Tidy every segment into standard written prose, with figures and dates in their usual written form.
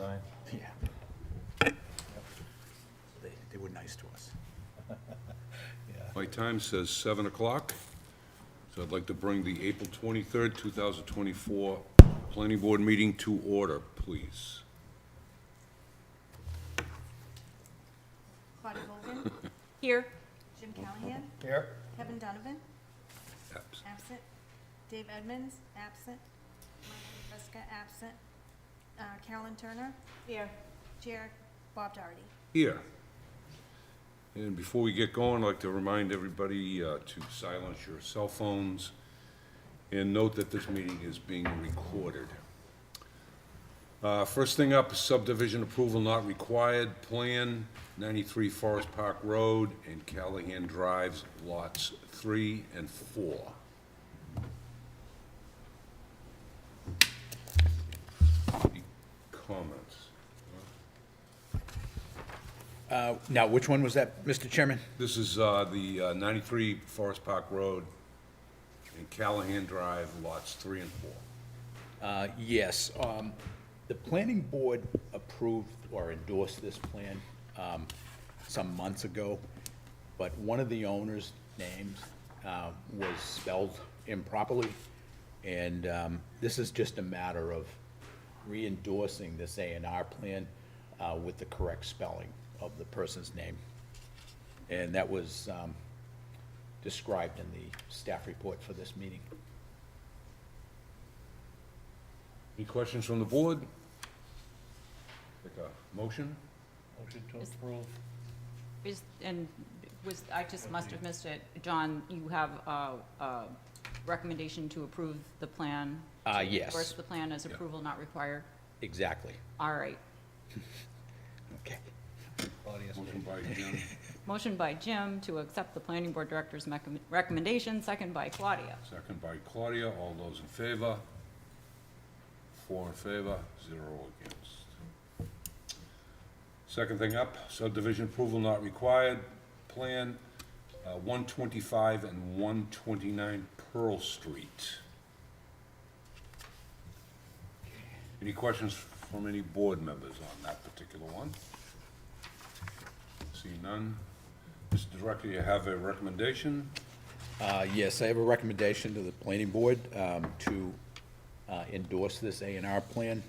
design. Yeah. They were nice to us. Yeah. My time says 7 o'clock, so I'd like to bring the April 23rd, 2024 Planning Board meeting to order, please. Claudia Woburn, Here. Jim Callahan, Here? Kevin Donovan, Abs- absent. Dave Edmonds, absent. Marlene Buska, absent. Carolyn Turner, Here. Chair Bob Doherty. Here. And before we get going, I'd like to remind everybody to silence your cell phones and note that this meeting is being recorded. First thing up, subdivision approval not required, plan 93 Forest Park Road and Callahan Drives, lots 3 and 4. Any comments? Now, which one was that, Mr. Chairman? This is the 93 Forest Park Road and Callahan Drive, lots 3 and 4. Yes, the planning board approved or endorsed this plan some months ago, but one of the owners' names was spelled improperly, and this is just a matter of re-endorsing this A&R plan with the correct spelling of the person's name. And that was described in the staff report for this meeting. Any questions from the board? Take a motion? Motion to approve. I just must have missed it. John, you have a recommendation to approve the plan? Yes. Endorse the plan as approval not required? Exactly. All right. Okay. Claudia's Motion by Jim, Motion by Jim to accept the planning board director's recommendation, second by Claudia. second by Claudia. All those in favor? 4 in favor, 0 against. Second thing up, subdivision approval not required, plan 125 and 129 Pearl Street. Any questions from any board members on that particular one? See none. Mr. Director, you have a recommendation? Yes, I have a recommendation to the planning board to endorse this A&R plan.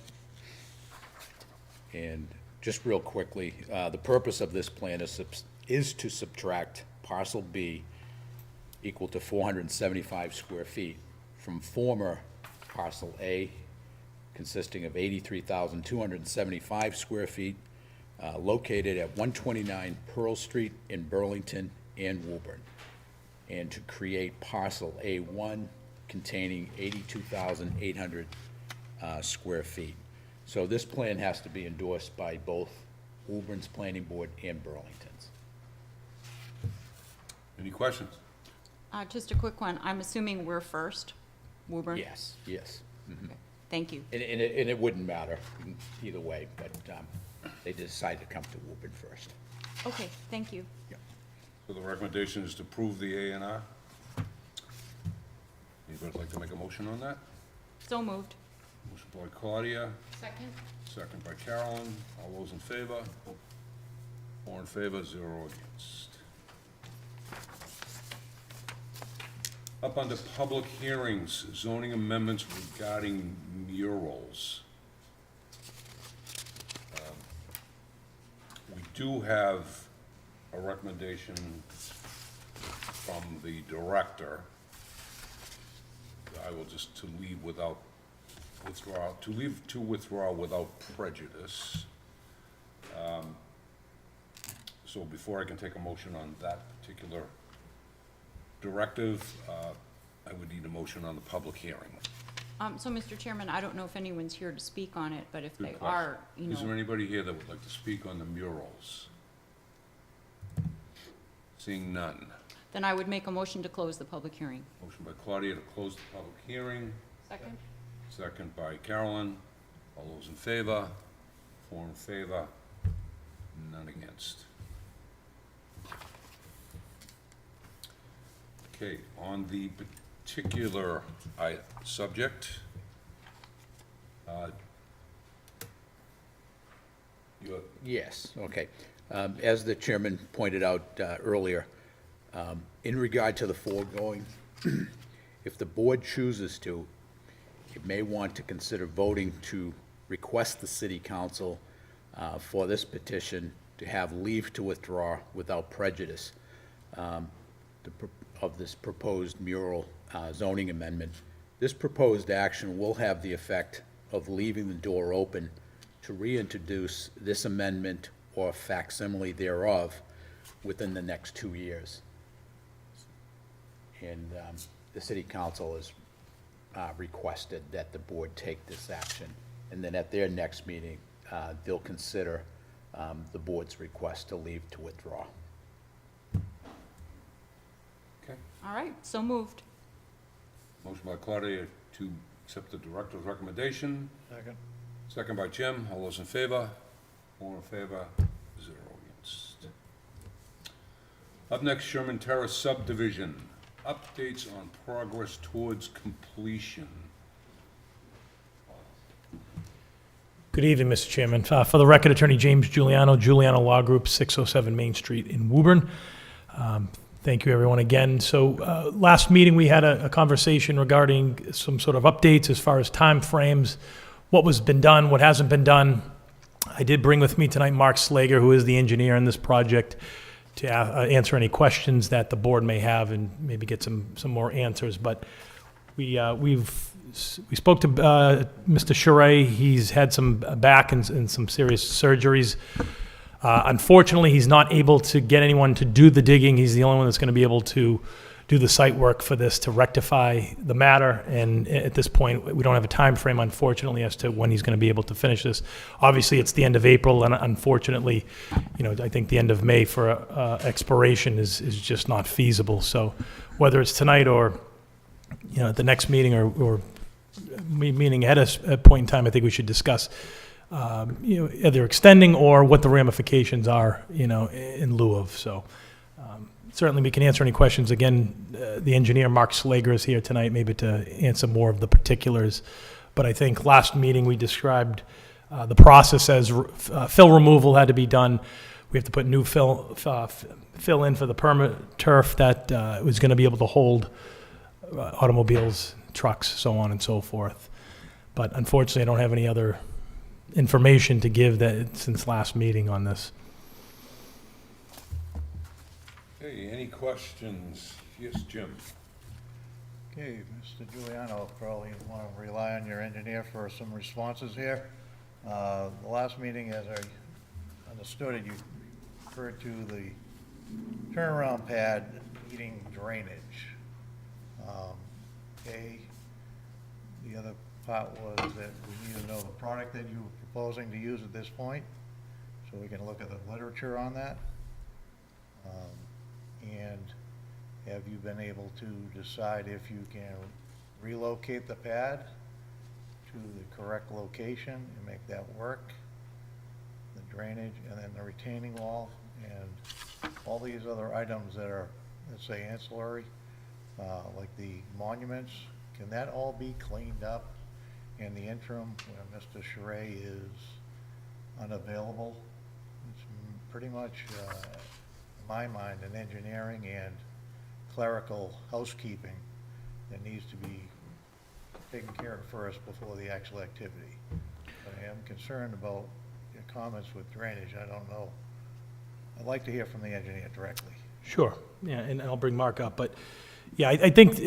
And just real quickly, the purpose of this plan is to subtract parcel B equal to 475 square feet from former parcel A consisting of 83,275 square feet located at 129 Pearl Street in Burlington and Woburn, and to create parcel A1 containing 82,800 square feet. So this plan has to be endorsed by both Woburn's Planning Board and Burlington's. Any questions? Just a quick one. I'm assuming we're first, Woburn? Yes, yes. Okay. Thank you. And it wouldn't matter either way, but they decided to come to Woburn first. Okay, thank you. So the recommendation is to approve the A and R. Anybody like to make a motion on that? So moved. Motion by Claudia, Second. second by Carolyn. All those in favor? 4 in favor, 0 against. Up under public hearings, zoning amendments regarding murals. We do have a recommendation from the director. I will just to withdraw without prejudice. So before I can take a motion on that particular directive, I would need a motion on the public hearing. So, Mr. Chairman, I don't know if anyone's here to speak on it, but if Good they question. are, you Is there know, anybody here that would like to speak on the murals? Seeing none. then I would make a motion to close the public hearing. Motion by Claudia to close the public hearing, Second. second by Carolyn. All those in favor? 4 in favor, none against. Okay, on the particular subject, You're- Yes, okay. As the chairman pointed out earlier, in regard to the foregoing, if the board chooses to, it may want to consider voting to request the city council for this petition to have leave to withdraw without prejudice of this proposed mural zoning amendment. This proposed action will have the effect of leaving the door open to reintroduce this amendment or facsimile thereof within the next 2 years. And the city council has requested that the board take this action. And then at their next meeting, they'll consider the board's request to leave to withdraw. Okay. All right, so moved. Motion by Claudia to accept the director's recommendation, Second. second by Jim. All those in favor? 4 in favor, 0 against. Up next, Sherman Terrace subdivision. Updates on progress towards completion. Good evening, Mr. Chairman. For the record, Attorney James Giuliano Law Group, 607 Main Street in Woburn. Thank you, everyone, again. So last meeting, we had a conversation regarding some sort of updates as far as timeframes, what was been done, what hasn't been done. I did bring with me tonight Mark Slager, who is the engineer in this project, to answer any questions that the board may have and maybe get some more answers. But we spoke to Mr. Charest. He's had some back and some serious surgeries. Unfortunately, he's not able to get anyone to do the digging. He's the only one that's going to be able to do the site work for this to rectify the matter. And at this point, we don't have a time frame, unfortunately, as to when he's going to be able to finish this. Obviously, it's the end of April, and unfortunately, I think the end of May for expiration is just not feasible. So whether it's tonight or, at the next meeting or meeting at a point in time, I think we should discuss, either extending or what the ramifications are, in lieu of. So certainly we can answer any questions. Again, the engineer, Mark Slager, is here tonight, maybe to answer more of the particulars. But I think last meeting we described the process as fill removal had to be done. We have to put new fill in for the permanent turf that was going to be able to hold automobiles, trucks, so on and so forth. But unfortunately, I don't have any other information to give that since last meeting on this. Okay, any questions? Yes, Jim. Okay, Mr. Giuliano, probably want to rely on your engineer for some responses here. The last meeting, as I understood it, you referred to the turnaround pad needing drainage. Okay, the other part was that we need to know the product that you were proposing to use at this point, so we can look at the literature on that. And have you been able to decide if you can relocate the pad to the correct location and make that work? The drainage and then the retaining wall and all these other items that are, let's say, ancillary, like the monuments, can that all be cleaned up in the interim when Mr. Charest is unavailable? It's pretty much, in my mind, an engineering and clerical housekeeping that needs to be taken care of first before the actual activity. But I am concerned about your comments with drainage. I don't know. I'd like to hear from the engineer directly. Sure, yeah, and I'll bring Mark up. But, yeah, I think,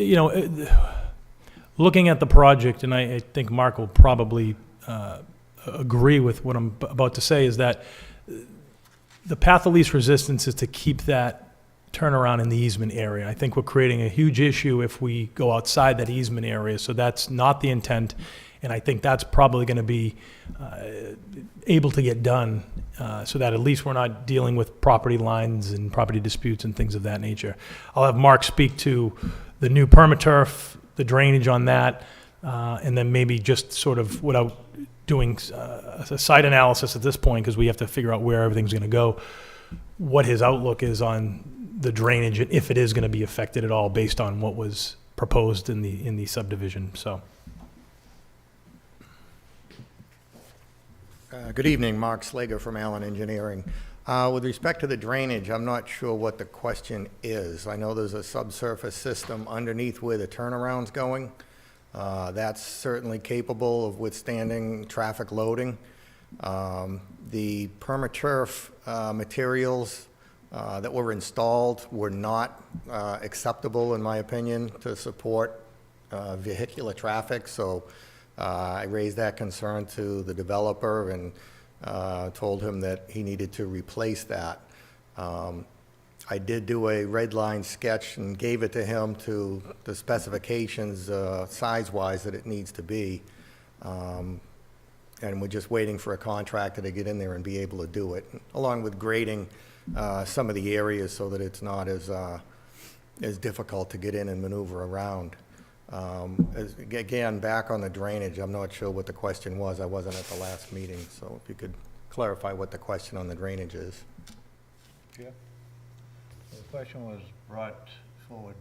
looking at the project, and I think Mark will probably agree with what I'm about to say, is that the path of least resistance is to keep that turnaround in the easement area. I think we're creating a huge issue if we go outside that easement area, so that's not the intent, and I think that's probably going to be able to get done so that at least we're not dealing with property lines and property disputes and things of that nature. I'll have Mark speak to the new permaturf, the drainage on that, and then maybe just sort of, without doing a site analysis at this point, because we have to figure out where everything's going to go, what his outlook is on the drainage, and if it is going to be affected at all based on what was proposed in the subdivision. So, Good evening, Mark Slager from Allen Engineering. With respect to the drainage, I'm not sure what the question is. I know there's a subsurface system underneath where the turnaround's going. That's certainly capable of withstanding traffic loading. The permaturf materials that were installed were not acceptable, in my opinion, to support vehicular traffic, so I raised that concern to the developer and told him that he needed to replace that. I did do a red line sketch and gave it to him to the specifications, size-wise, that it needs to be. And we're just waiting for a contractor to get in there and be able to do it, along with grading some of the areas so that it's not as difficult to get in and maneuver around. Again, back on the drainage, I'm not sure what the question was. I wasn't at the last meeting, so if you could clarify what the question on the drainage is. Yeah. The question was brought forward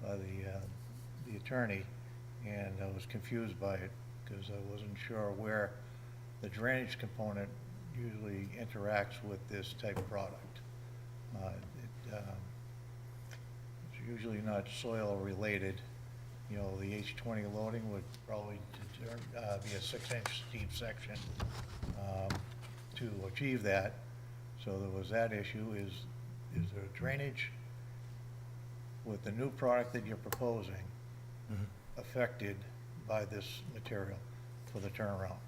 by the attorney, and I was confused by it because I wasn't sure where the drainage component usually interacts with this type of product. It's usually not soil related. You know, the H20 loading would probably be a 6-inch steep section to achieve that. So there was that issue. Is there drainage with the new product that you're proposing affected by this material for the turnaround?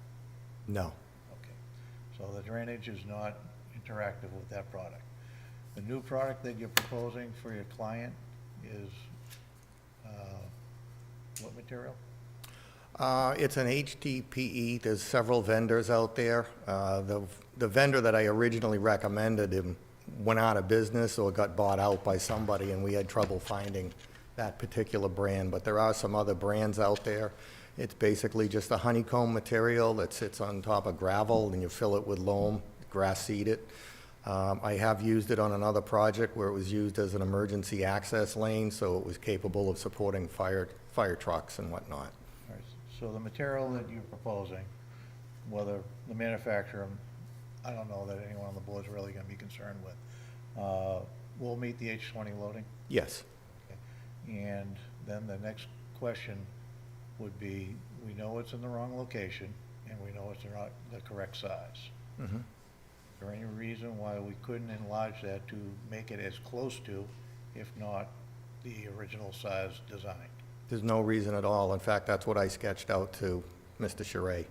No. Okay. So the drainage is not interactive with that product. The new product that you're proposing for your client is what material? It's an HDPE. There's several vendors out there. The vendor that I originally recommended him went out of business or got bought out by somebody, and we had trouble finding that particular brand. But there are some other brands out there. It's basically just a honeycomb material that sits on top of gravel, and you fill it with loam, grass seed it. I have used it on another project where it was used as an emergency access lane, so it was capable of supporting fire trucks and whatnot. All right, so the material that you're proposing, whether the manufacturer, I don't know that anyone on the board is really going to be concerned with, will meet the H20 loading? Yes. Okay. And then the next question would be, we know it's in the wrong location, and we know it's not the correct size. Mm-hmm. Is there any reason why we couldn't enlarge that to make it as close to, if not the original size design? There's no reason at all. In fact, that's what I sketched out to Mr. Charest.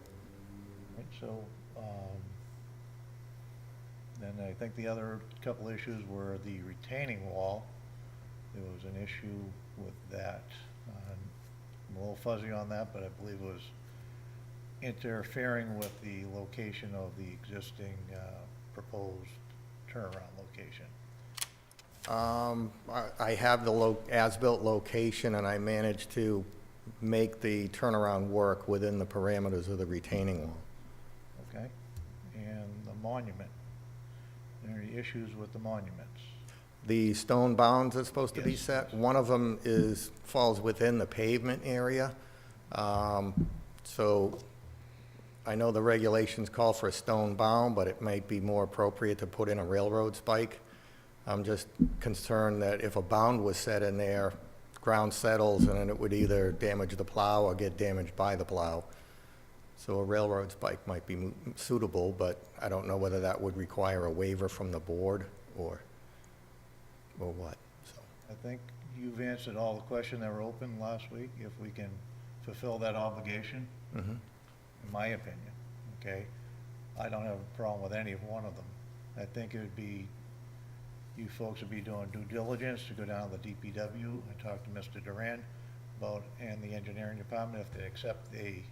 Right, so, then I think the other couple issues were the retaining wall. There was an issue with that. I'm a little fuzzy on that, but I believe it was interfering with the location of the existing proposed turnaround location. I have the as-built location, and I managed to make the turnaround work within the parameters of the retaining wall. Okay? And the monument. Are there any issues with the monuments? The stone bounds are supposed to be Yes. set. One of them falls within the pavement area. So I know the regulations call for a stone bound, but it might be more appropriate to put in a railroad spike. I'm just concerned that if a bound was set in there, ground settles, and then it would either damage the plow or get damaged by the plow. So a railroad spike might be suitable, but I don't know whether that would require a waiver from the board or what, so. I think you've answered all the questions that were open last week, if we can fulfill that obligation, Mhm. in my opinion, okay? I don't have a problem with any one of them. I think it would be, you folks would be doing due diligence to go down to the DPW and talk to Mr. Duran about, and the engineering department, if they accept a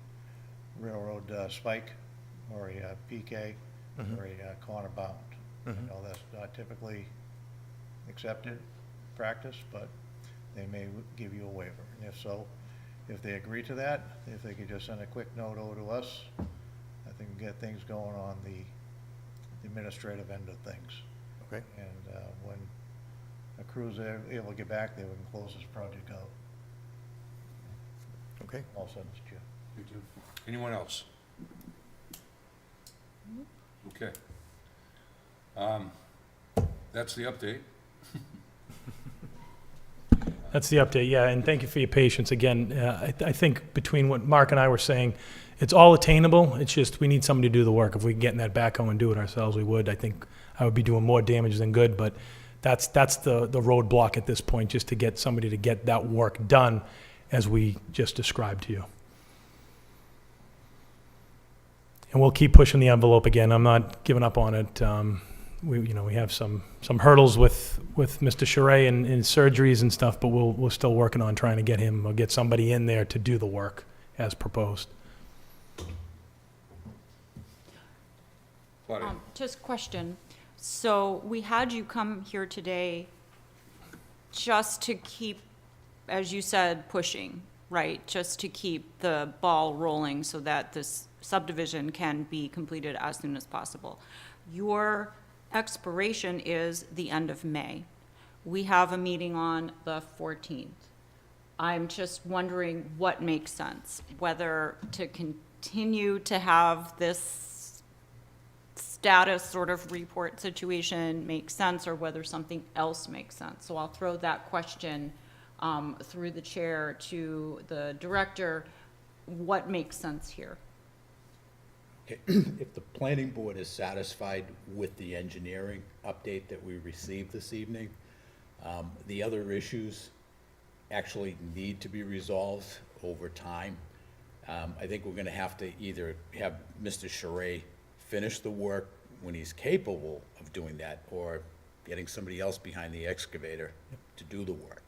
railroad spike or a PK or a corner bound. I know that's not typically accepted practice, but they may give you a waiver. And if so, if they agree to that, if they could just send a quick note over to us, I think we can get things going on the administrative end of things. Okay. And when a crew's able to get back there, we can close this project out. Okay. All set, Mr. Chair. You too. Anyone else? Okay. That's the update. That's the update, yeah, and thank you for your patience. Again, I think between what Mark and I were saying, it's all attainable, it's just we need somebody to do the work. If we can get in that backhoe and do it ourselves, we would. I think I would be doing more damage than good, but that's the roadblock at this point, just to get somebody to get that work done as we just described to you. And we'll keep pushing the envelope again. I'm not giving up on it. We have some hurdles with Mr. Charest and surgeries and stuff, but we're still working on trying to get him or get somebody in there to do the work as proposed. Claudia? Just question. So we had you come here today just to keep, as you said, pushing, right? Just to keep the ball rolling so that this subdivision can be completed as soon as possible. Your expiration is the end of May. We have a meeting on the 14th. I'm just wondering what makes sense, whether to continue to have this status sort of report situation makes sense or whether something else makes sense. So I'll throw that question through the chair to the director. What makes sense here? Okay. If the planning board is satisfied with the engineering update that we received this evening, the other issues actually need to be resolved over time. I think we're gonna have to either have Mr. Charest finish the work when he's capable of doing that, or getting somebody else behind the excavator to do the work.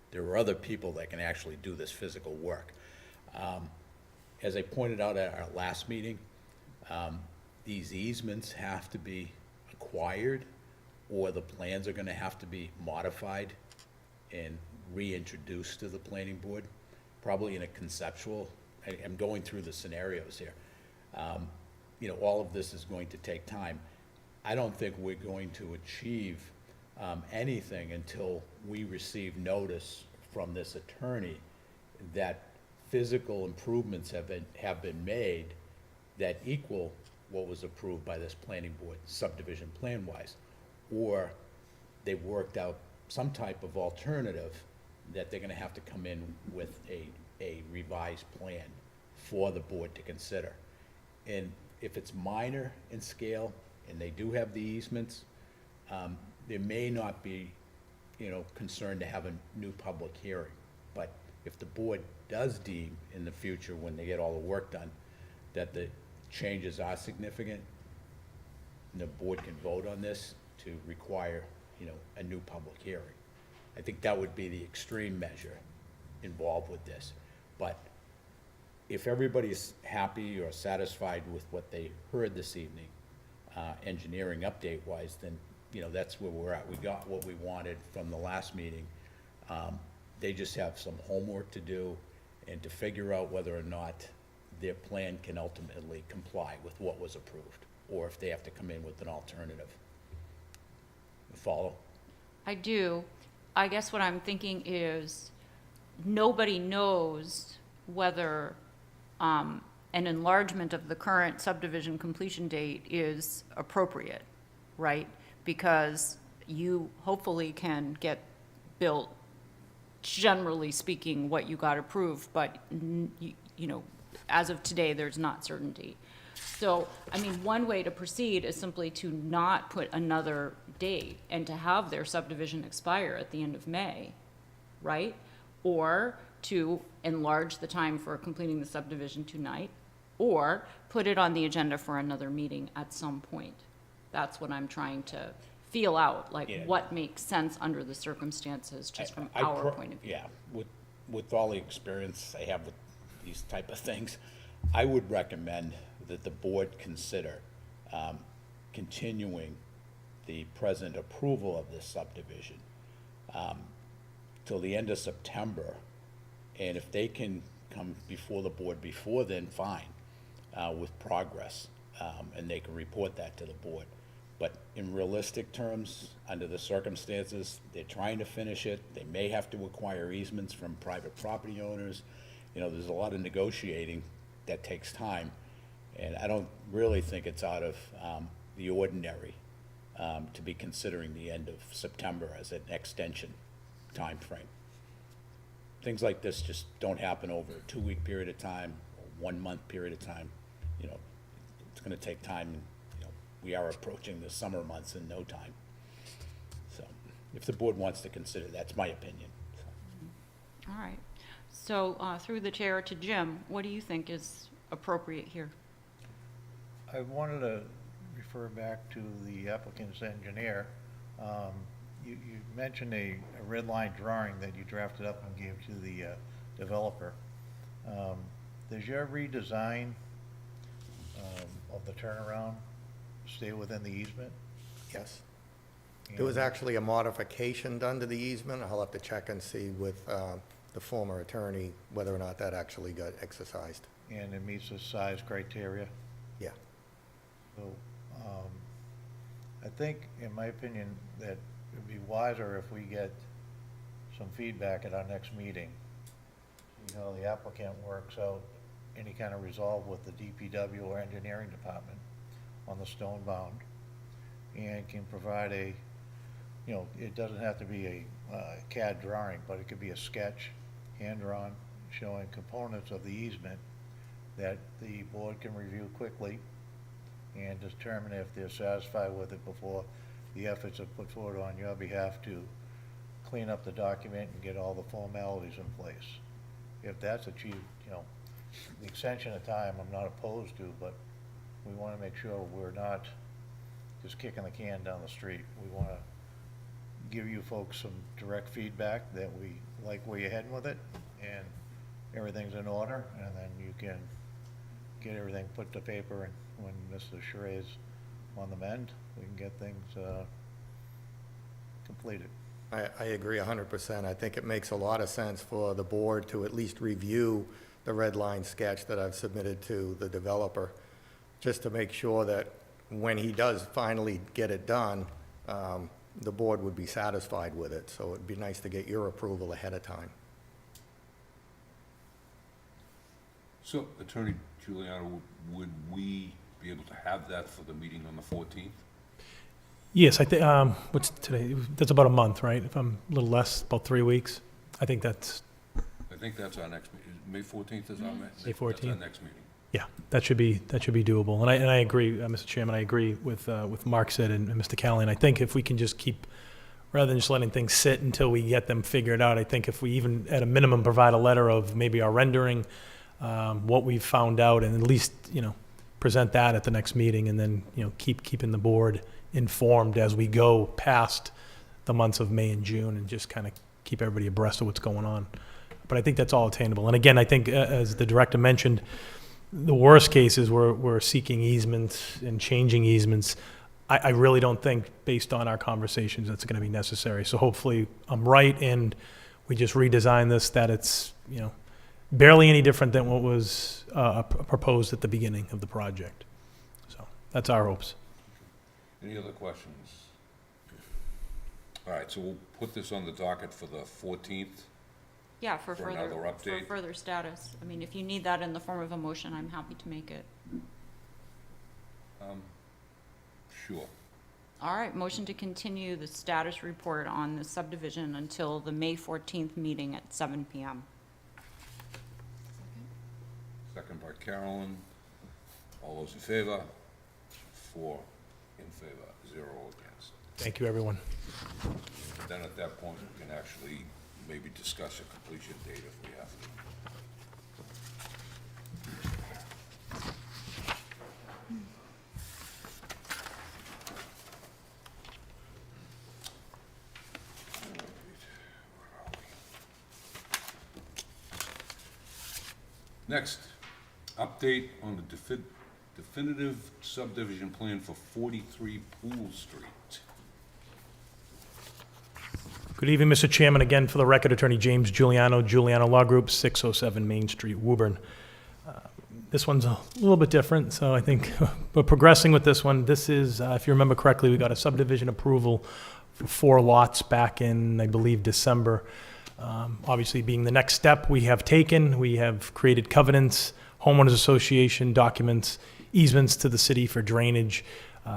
There are other people that can actually do this physical work. As I pointed out at our last meeting, these easements have to be acquired, or the plans are gonna have to be modified and reintroduced to the planning board, probably in a conceptual. I'm going through the scenarios here. All of this is going to take time. I don't think we're going to achieve anything until we receive notice from this attorney that physical improvements have been made that equal what was approved by this planning board, subdivision plan-wise, or they've worked out some type of alternative that they're gonna have to come in with a revised plan for the board to consider. And if it's minor in scale, and they do have the easements, there may not be, concern to have a new public hearing. But if the board does deem in the future, when they get all the work done, that the changes are significant, the board can vote on this to require, a new public hearing. I think that would be the extreme measure involved with this. But if everybody's happy or satisfied with what they heard this evening, engineering update-wise, then, that's where we're at. We got what we wanted from the last meeting. They just have some homework to do and to figure out whether or not their plan can ultimately comply with what was approved, or if they have to come in with an alternative. Follow? I do. I guess what I'm thinking is nobody knows whether an enlargement of the current subdivision completion date is appropriate, right? Because you hopefully can get built, generally speaking, what you got approved, but as of today, there's not certainty. So, one way to proceed is simply to not put another date and to have their subdivision expire at the end of May, right? Or to enlarge the time for completing the subdivision tonight, or put it on the agenda for another meeting at some point. That's what I'm trying to feel out, Yeah. what makes sense under the circumstances, just from our point of view. Yeah, with all the experience I have with these type of things, I would recommend that the board consider continuing the present approval of this subdivision till the end of September. And if they can come before the board before then, fine, with progress, and they can report that to the board. But in realistic terms, under the circumstances, they're trying to finish it. They may have to acquire easements from private property owners. There's a lot of negotiating that takes time. And I don't really think it's out of the ordinary to be considering the end of September as an extension time frame. Things like this just don't happen over a 2-week period of time, or 1-month period of time. You know, it's gonna take time, and, you know, we are approaching the summer months in no time. So, if the board wants to consider, that's my opinion. So, All right. So, through the chair to Jim, what do you think is appropriate here? I wanted to refer back to the applicant's engineer. You mentioned a red line drawing that you drafted up and gave to the developer. Does your redesign of the turnaround stay within the easement? Yes. There was actually a modification done to the easement. I'll have to check and see with the former attorney whether or not that actually got exercised. And it meets the size criteria? Yeah. So, I think, in my opinion, that it would be wiser if we get some feedback at our next meeting. See how the applicant works out any kind of resolve with the DPW or engineering department on the stone bound, and can provide a, you know, it doesn't have to be a CAD drawing, but it could be a sketch, hand-drawn, showing components of the easement that the board can review quickly and determine if they're satisfied with it before the efforts are put forward on your behalf to clean up the document and get all the formalities in place. If that's achieved, you know, the extension of time, I'm not opposed to, but we want to make sure we're not just kicking the can down the street. We want to give you folks some direct feedback that we like where you're heading with it, and everything's in order, and then you can get everything put to paper, and when Mr. Charet's on the mend, we can get things completed. I agree 100%. I think it makes a lot of sense for the board to at least review the red line sketch that I've submitted to the developer, just to make sure that when he does finally get it done, the board would be satisfied with it. So it'd be nice to get your approval ahead of time. So, Attorney Giuliano, would we be able to have that for the meeting on the 14th? Yes, I think, what's today? That's about a month, right? If I'm a little less, about 3 weeks. I think that's, I think that's our next meeting. May 14th is our May That's our 14th? next meeting. yeah, that should be doable. And I agree, Mr. Chairman, I agree with Mark said and Mr. Callahan. I think if we can just keep, rather than just letting things sit until we get them figured out, I think if we even, at a minimum, provide a letter of maybe our rendering, what we've found out, and at least, you know, present that at the next meeting, and then, you know, keeping the board informed as we go past the months of May and June, and just kind of keep everybody abreast of what's going on. But I think that's all attainable. And again, I think, as the director mentioned, the worst case is we're seeking easements and changing easements. I really don't think, based on our conversations, that's going to be necessary. So hopefully I'm right, and we just redesign this, that it's, you know, barely any different than what was proposed at the beginning of the project. So that's our hopes. Any other questions? All right, so we'll put this on the docket for the 14th. Yeah, for For another further, for update? further status. I mean, if you need that in the form of a motion, I'm happy to make it. Sure. All right, motion to continue the status report on the subdivision until the May 14th meeting at 7 PM. Second by Carolyn. All those in favor? 4 in favor, 0 against. Thank you, everyone. Then at that point, we can actually maybe discuss a completion date if we have to. Next, update on the definitive subdivision plan for 43 Pool Street. Good evening, Mr. Chairman. Again, for the record, Attorney James Giuliano, Giuliano Law Group, 607 Main Street, Woburn. This one's a little bit different, so I think we're progressing with this one. This is, if you remember correctly, we got a subdivision approval for 4 lots back in, I believe, December. Obviously, being the next step we have taken, we have created covenants. homeowners association documents, easements to the city for drainage,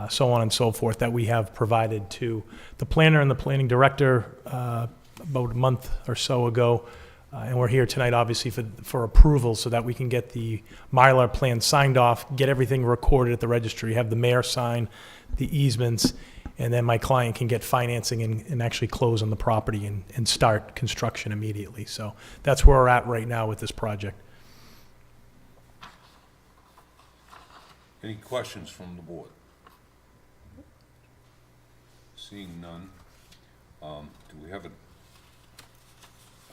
so on and so forth, that we have provided to the planner and the planning director about a month or so ago. And we're here tonight, obviously, for approval so that we can get the Mylar plan signed off, get everything recorded at the registry, have the mayor sign the easements, and then my client can get financing and actually close on the property and start construction immediately. So that's where we're at right now with this project. Any questions from the board? Seeing none, do we have a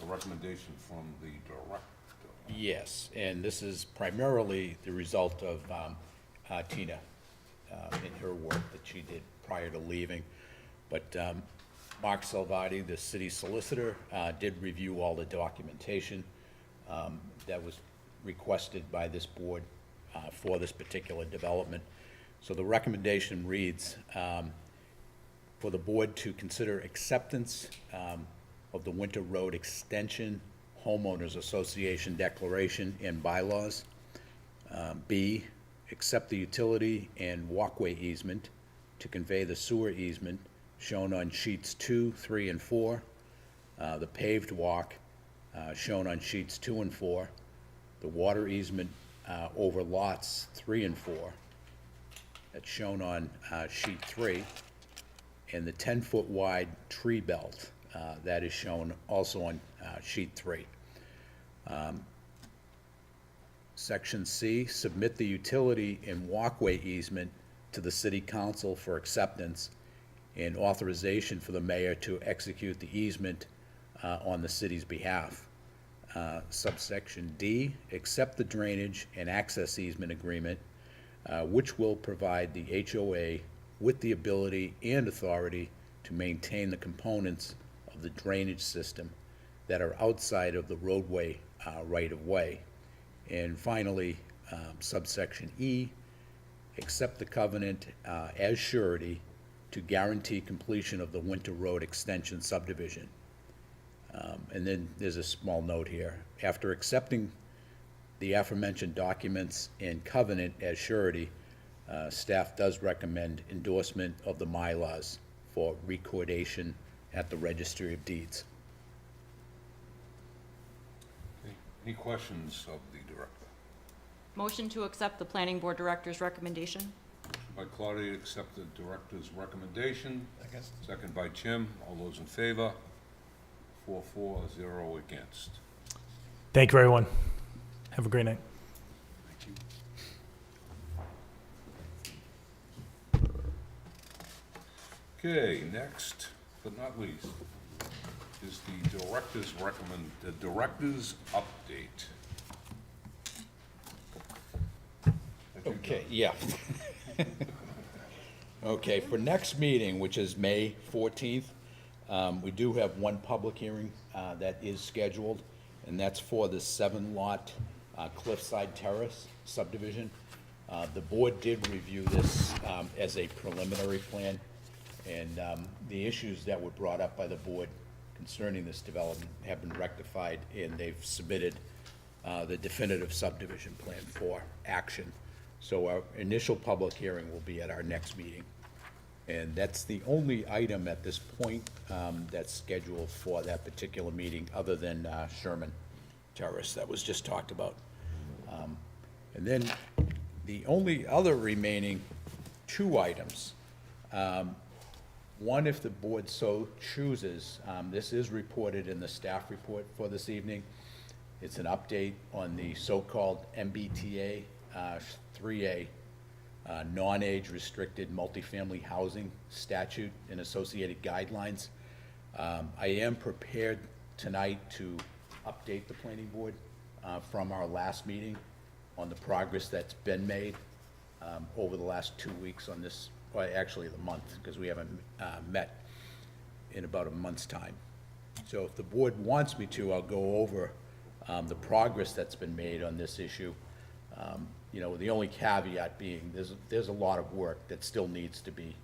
recommendation from the director? Yes, and this is primarily the result of Tina in her work that she did prior to leaving. But Mark Salvati, the city solicitor, did review all the documentation that was requested by this board for this particular development. So the recommendation reads, for the board to consider acceptance of the Winter Road Extension Homeowners Association Declaration and Bylaws. B, accept the utility and walkway easement to convey the sewer easement shown on sheets 2, 3, and 4, the paved walk shown on sheets 2 and 4, the water easement over lots 3 and 4, that's shown on sheet 3, and the 10-foot wide tree belt that is shown also on sheet 3. Section C, submit the utility and walkway easement to the city council for acceptance and authorization for the mayor to execute the easement on the city's behalf. Subsection D, accept the drainage and access easement agreement, which will provide the HOA with the ability and authority to maintain the components of the drainage system that are outside of the roadway right-of-way. And finally, subsection E, accept the covenant as surety to guarantee completion of the Winter Road Extension subdivision. And then there's a small note here. After accepting the aforementioned documents and covenant as surety, staff does recommend endorsement of the Mylars for recordation at the Registry of Deeds. Any questions of the director? Motion to accept the planning board director's recommendation. By Claudia, accept the director's recommendation. Second by Jim. All those in favor? 4-0 against. Thank you, everyone. Have a great night. Okay, next but not least is the director's update. Okay, yeah. Okay, for next meeting, which is May 14th, we do have one public hearing that is scheduled, and that's for the 7-lot Cliffside Terrace subdivision. The board did review this as a preliminary plan, and the issues that were brought up by the board concerning this development have been rectified, and they've submitted the definitive subdivision plan for action. So our initial public hearing will be at our next meeting. And that's the only item at this point that's scheduled for that particular meeting, other than Sherman Terrace that was just talked about. And then the only other remaining 2 items, one, if the board so chooses, this is reported in the staff report for this evening. It's an update on the so-called MBTA 3A non-age restricted multifamily housing statute and associated guidelines. I am prepared tonight to update the planning board from our last meeting on the progress that's been made over the last 2 weeks on this, well, actually the month, because we haven't met in about a month's time. So if the board wants me to, I'll go over the progress that's been made on this issue. You know, the only caveat being there's a lot of work that still needs to be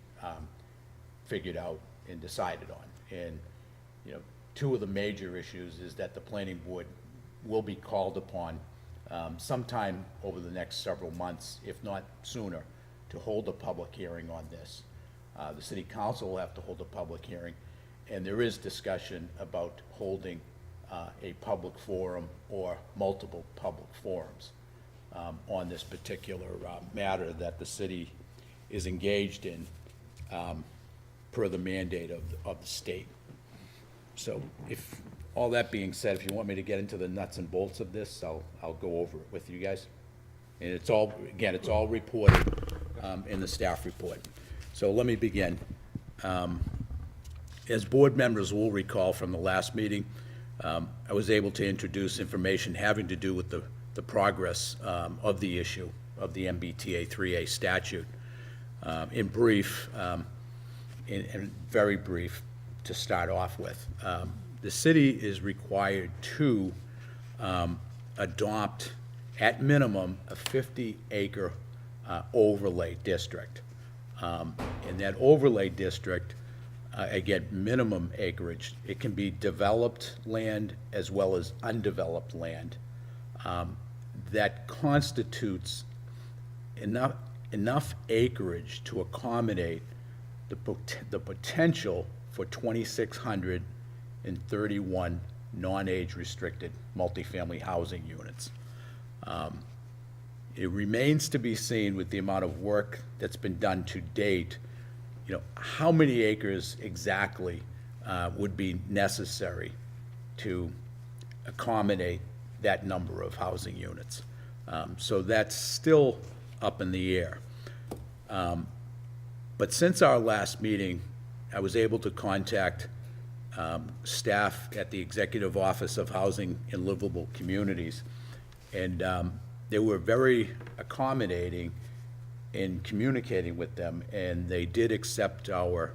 figured out and decided on. And, you know, 2 of the major issues is that the planning board will be called upon sometime over the next several months, if not sooner, to hold a public hearing on this. The city council will have to hold a public hearing, and there is discussion about holding a public forum or multiple public forums on this particular matter that the city is engaged in per the mandate of the state. So if, all that being said, if you want me to get into the nuts and bolts of this, I'll go over it with you guys. And it's all, again, it's all reported in the staff report. So let me begin. As board members will recall from the last meeting, I was able to introduce information having to do with the progress of the issue of the MBTA 3A statute. In brief, and very brief to start off with, the city is required to adopt, at minimum, a 50-acre overlay district. In that overlay district, again, minimum acreage, it can be developed land as well as undeveloped land. That constitutes enough acreage to accommodate the potential for 2,631 non-age restricted multifamily housing units. It remains to be seen with the amount of work that's been done to date, you know, how many acres exactly would be necessary to accommodate that number of housing units. So that's still up in the air. But since our last meeting, I was able to contact staff at the Executive Office of Housing and Livable Communities, and they were very accommodating in communicating with them, and they did accept our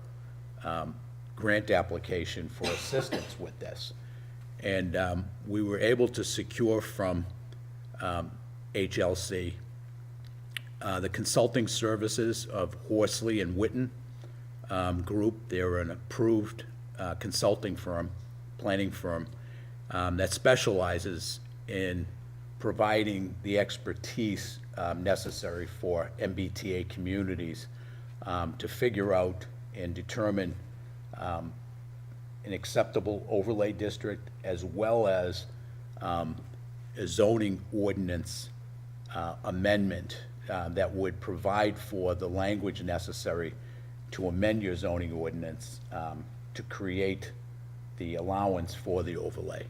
grant application for assistance with this. And we were able to secure from HLC the consulting services of Horsley and Witten Group. They're an approved consulting firm, planning firm, that specializes in providing the expertise necessary for MBTA communities to figure out and determine an acceptable overlay district, as well as a zoning ordinance amendment that would provide for the language necessary to amend your zoning ordinance to create the allowance for the overlay.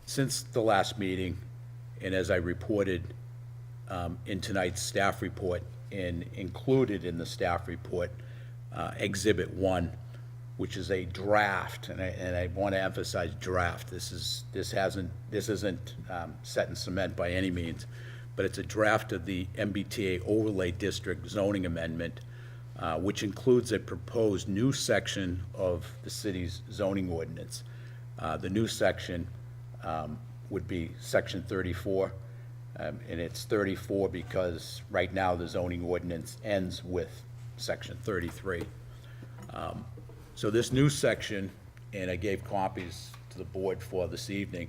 Since the last meeting, and as I reported in tonight's staff report, and included in the staff report, Exhibit 1, which is a draft, and I want to emphasize draft. This isn't set in cement by any means, but it's a draft of the MBTA overlay district zoning amendment, which includes a proposed new section of the city's zoning ordinance. The new section would be Section 34, and it's 34 because right now the zoning ordinance ends with Section 33. So this new section, and I gave copies to the board for this evening,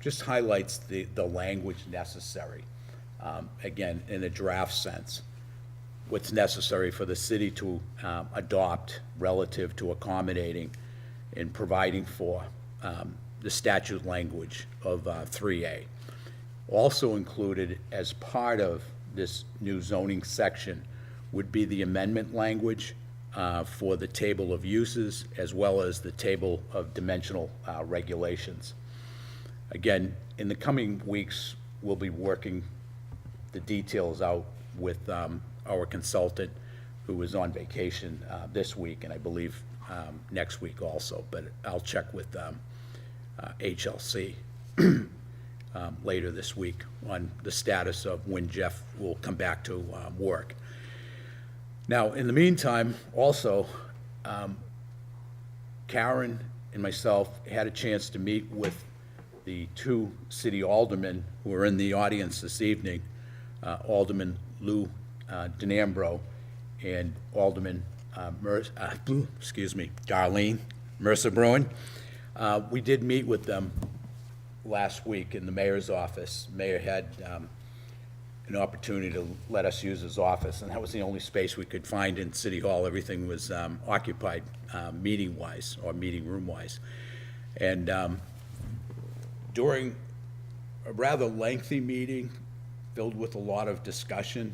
just highlights the language necessary, again, in a draft sense, what's necessary for the city to adopt relative to accommodating and providing for the statute language of 3A. Also included as part of this new zoning section would be the amendment language for the table of uses, as well as the table of dimensional regulations. Again, in the coming weeks, we'll be working the details out with our consultant, who is on vacation this week, and I believe next week also, but I'll check with HLC later this week on the status of when Jeff will come back to work. Now, in the meantime, also, Karen and myself had a chance to meet with the two city aldermen who are in the audience this evening, Alderman Lou DeNambro and Alderman Darlene Mercer Bruin. We did meet with them last week in the mayor's office. Mayor had an opportunity to let us use his office, and that was the only space we could find in City Hall. Everything was occupied meeting-wise or meeting room-wise. And during a rather lengthy meeting filled with a lot of discussion,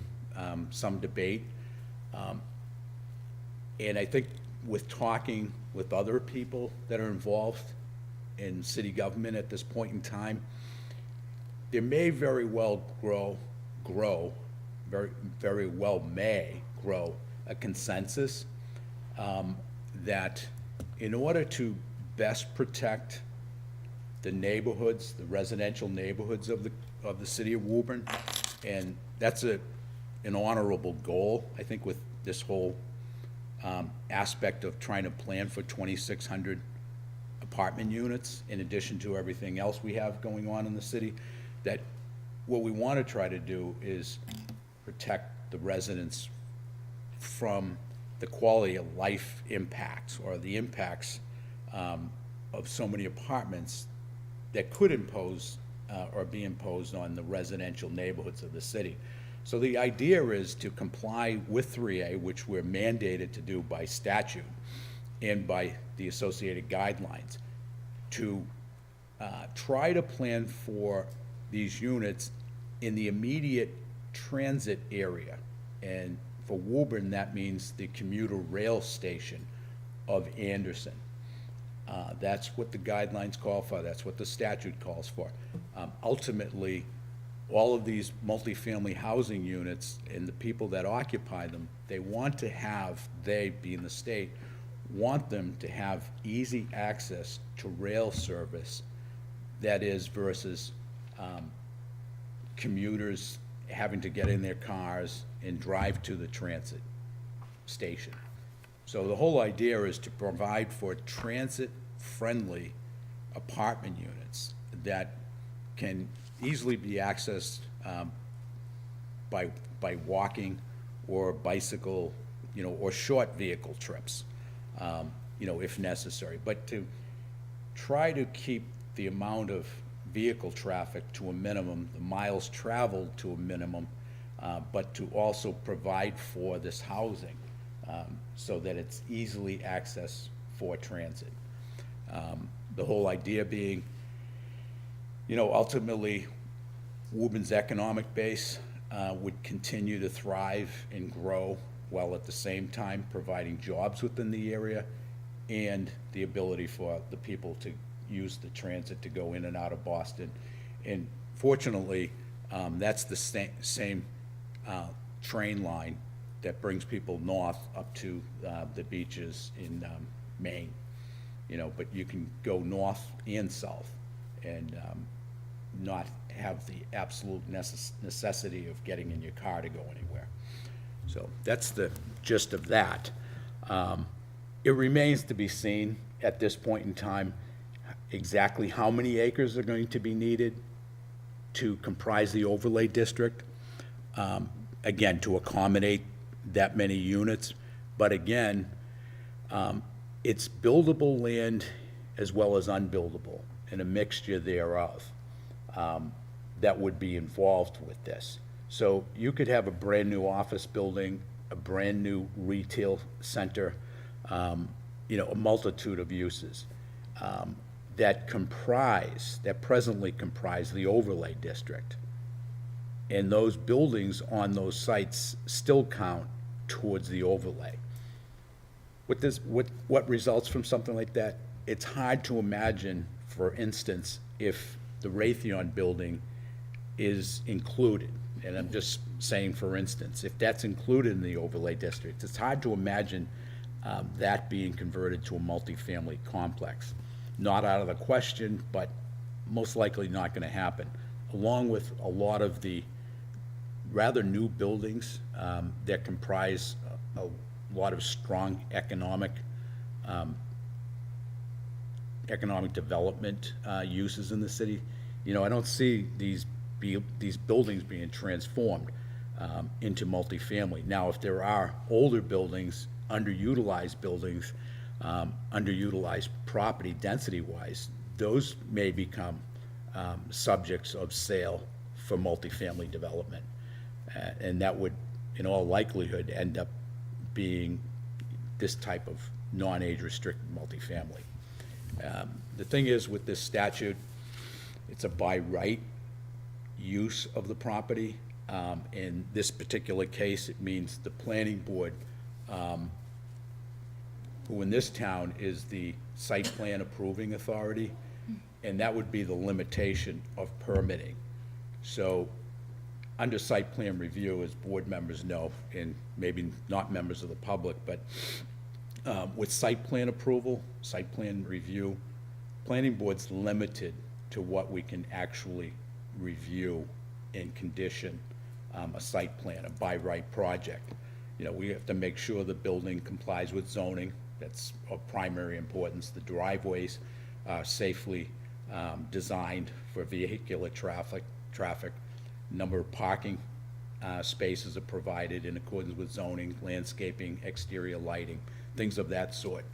some debate, and I think with talking with other people that are involved in city government at this point in time, there may very well very well may grow a consensus that in order to best protect the neighborhoods, the residential neighborhoods of the city of Woburn, and that's an honorable goal, I think, with this whole aspect of trying to plan for 2,600 apartment units in addition to everything else we have going on in the city, that what we want to try to do is protect the residents from the quality of life impacts or the impacts of so many apartments that could impose or be imposed on the residential neighborhoods of the city. So the idea is to comply with 3A, which we're mandated to do by statute and by the associated guidelines, to try to plan for these units in the immediate transit area. And for Woburn, that means the commuter rail station of Anderson. That's what the guidelines call for, that's what the statute calls for. Ultimately, all of these multifamily housing units and the people that occupy them, they want to have, they being the state, want them to have easy access to rail service, that is versus commuters having to get in their cars and drive to the transit station. So the whole idea is to provide for transit-friendly apartment units that can easily be accessed by walking or bicycle, or short vehicle trips, if necessary. But to try to keep the amount of vehicle traffic to a minimum, the miles traveled to a minimum, but to also provide for this housing so that it's easily accessed for transit. The whole idea being, ultimately, Woburn's economic base would continue to thrive and grow while at the same time providing jobs within the area and the ability for the people to use the transit to go in and out of Boston. And fortunately, that's the same train line that brings people north up to the beaches in Maine. But you can go north and south and not have the absolute necessity of getting in your car to go anywhere. So that's the gist of that. It remains to be seen at this point in time exactly how many acres are going to be needed to comprise the overlay district, again, to accommodate that many units. But again, it's buildable land as well as unbuildable, and a mixture thereof that would be involved with this. So you could have a brand-new office building, a brand-new retail center, a multitude of uses that presently comprise the overlay district. And those buildings on those sites still count towards the overlay. What results from something like that? It's hard to imagine, for instance, if the Raytheon building is included, and I'm just saying for instance, if that's included in the overlay district, it's hard to imagine that being converted to a multifamily complex. Not out of the question, but most likely not going to happen, along with a lot of the rather new buildings that comprise a lot of strong economic development uses in the city. I don't see these buildings being transformed into multifamily. Now, if there are older buildings, underutilized property density-wise, those may become subjects of sale for multifamily development. And that would, in all likelihood, end up being this type of non-age restricted multifamily. The thing is with this statute, it's a by right use of the property. In this particular case, it means the planning board, who in this town is the site plan approving authority, and that would be the limitation of permitting. So, under site plan review, as board members know, and maybe not members of the public, but with site plan approval, site plan review, planning board's limited to what we can actually review and condition a site plan, a by right project. You know, we have to make sure the building complies with zoning. That's of primary importance. The driveways are safely designed for vehicular traffic. Number of parking spaces are provided in accordance with zoning, landscaping, exterior lighting, things of that sort.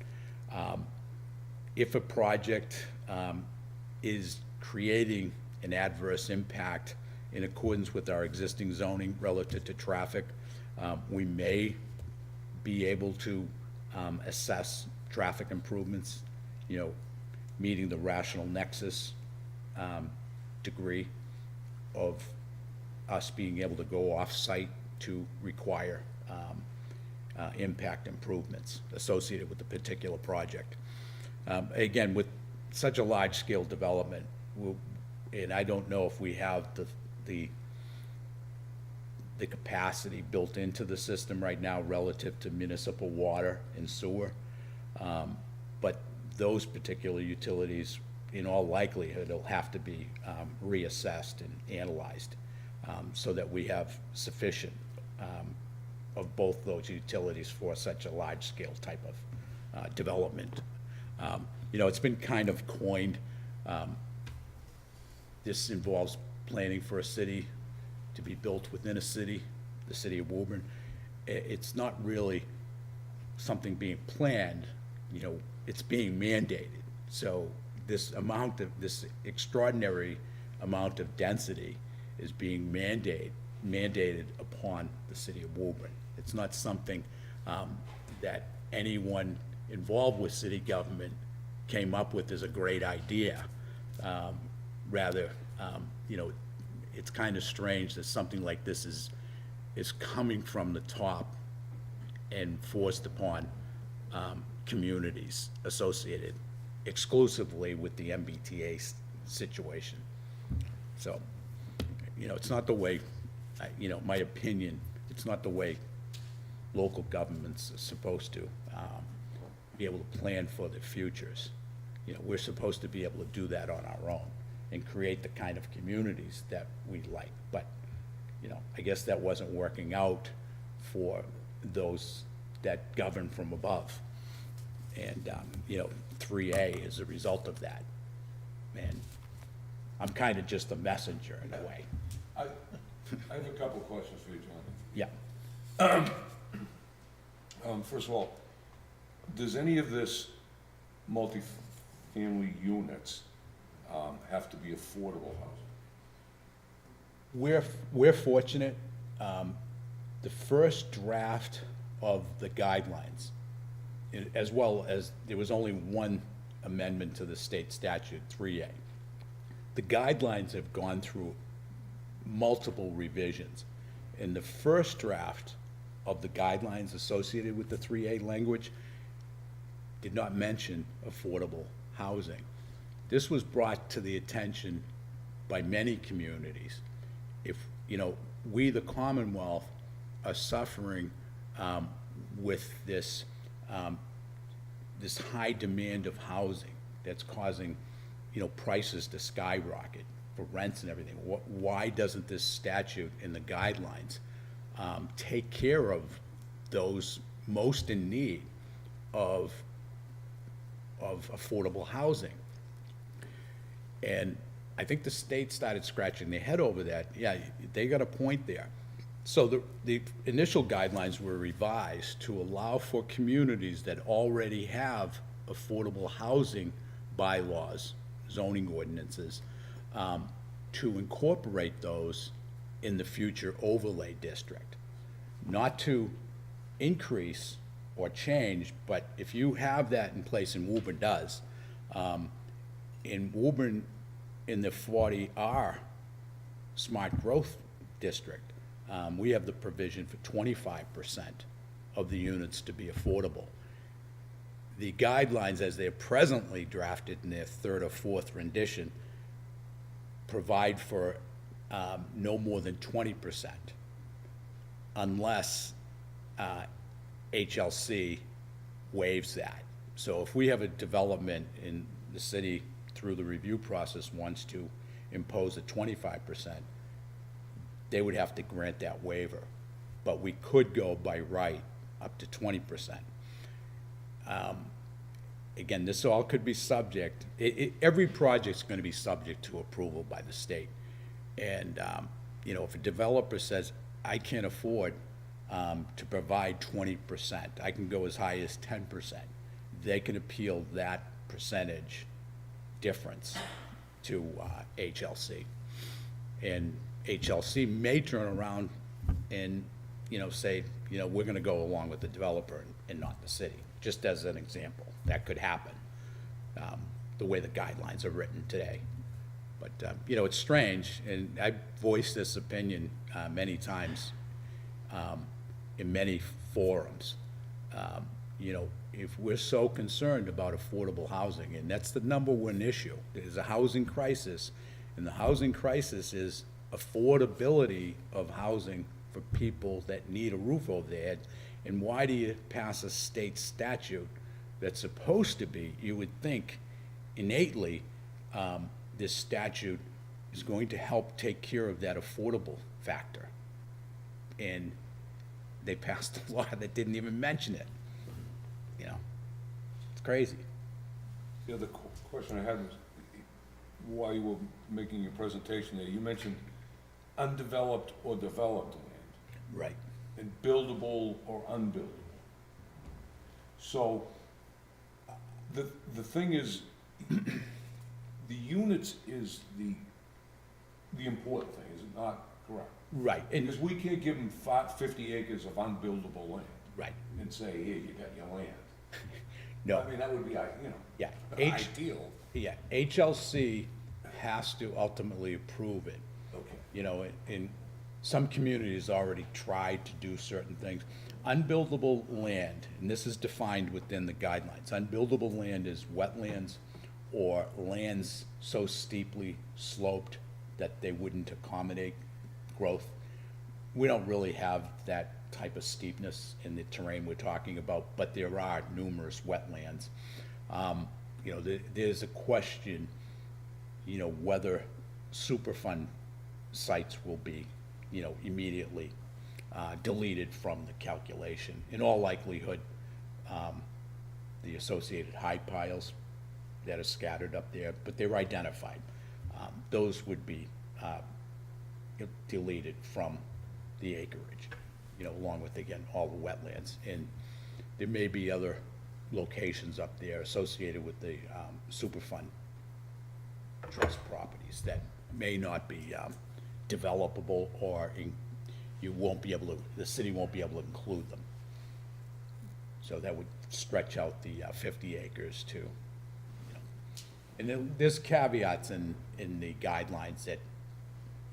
If a project is creating an adverse impact in accordance with our existing zoning relative to traffic, we may be able to assess traffic improvements, you know, meeting the rational nexus degree of us being able to go off-site to require impact improvements associated with the particular project. Again, with such a large-scale development, and I don't know if we have the capacity built into the system right now relative to municipal water and sewer, but those particular utilities, in all likelihood, will have to be reassessed and analyzed so that we have sufficient of both those utilities for such a large-scale type of development. You know, it's been kind of coined, this involves planning for a city to be built within a city, the city of Woburn. It's not really something being planned, you know, it's being mandated. So this extraordinary amount of density is being mandated upon the city of Woburn. It's not something that anyone involved with city government came up with as a great idea. Rather, you know, it's kind of strange that something like this is coming from the top and forced upon communities associated exclusively with the MBTA situation. So, you know, it's not the way, you know, my opinion, it's not the way local governments are supposed to be able to plan for their futures. You know, we're supposed to be able to do that on our own and create the kind of communities that we like. But, you know, I guess that wasn't working out for those that govern from above. And, you know, 3A is a result of that. And I'm kind of just a messenger in a way. I have a couple questions for you, Jonathan. Yeah. First of all, does any of this multifamily units have to be affordable housing? We're fortunate. The first draft of the guidelines, as well as there was only one amendment to the state statute, 3A. The guidelines have gone through multiple revisions. In the first draft of the guidelines associated with the 3A language, did not mention affordable housing. This was brought to the attention by many communities. If, you know, we, the Commonwealth, are suffering with this high demand of housing that's causing, you know, prices to skyrocket for rents and everything. Why doesn't this statute in the guidelines take care of those most in need of affordable housing? And I think the state started scratching their head over that. Yeah, they got a point there. So the initial guidelines were revised to allow for communities that already have affordable housing bylaws, zoning ordinances, to incorporate those in the future overlay district. Not to increase or change, but if you have that in place, and Woburn does, in Woburn, in the 40R Smart Growth District, we have the provision for 25% of the units to be affordable. The guidelines, as they're presently drafted in their third or fourth rendition, provide for no more than 20%, unless HLC waives that. So if we have a development in the city through the review process wants to impose a 25%, they would have to grant that waiver. But we could go by right up to 20%. Again, this all could be subject, every project's gonna be subject to approval by the state. And, you know, if a developer says, I can't afford to provide 20%, I can go as high as 10%, they can appeal that percentage difference to HLC. And HLC may turn around and, you know, say, you know, we're gonna go along with the developer and not the city, just as an example. That could happen, the way the guidelines are written today. But, you know, it's strange, and I've voiced this opinion many times in many forums. You know, if we're so concerned about affordable housing, and that's the number one issue, there's a housing crisis, and the housing crisis is affordability of housing for people that need a roof over their head. And why do you pass a state statute that's supposed to be, you would think innately, this statute is going to help take care of that affordable factor? And they passed a law that didn't even mention it. You know, it's crazy. The other question I had was, while you were making your presentation there, you mentioned undeveloped or developed land, Right. and buildable or unbuildable. So, the thing is, the units is the important thing, is it not correct? Right, and, Because we can't give them 50 acres of unbuildable land right, and say, here, you got your land. no, I mean, that would be, you know, yeah. ideal. Yeah, HLC has to ultimately approve it. Okay. You know, in some communities already tried to do certain things. Unbuildable land, and this is defined within the guidelines, unbuildable land is wetlands or lands so steeply sloped that they wouldn't accommodate growth. We don't really have that type of steepness in the terrain we're talking about, but there are numerous wetlands. You know, there's a question, you know, whether Superfund sites will be, you know, immediately deleted from the calculation. In all likelihood, the associated high piles that are scattered up there, but they're identified. Those would be deleted from the acreage, you know, along with, again, all the wetlands. And there may be other locations up there associated with the Superfund trust properties that may not be developable, or you won't be able to, the city won't be able to include them. So that would stretch out the 50 acres to, you know. And then there's caveats in the guidelines that,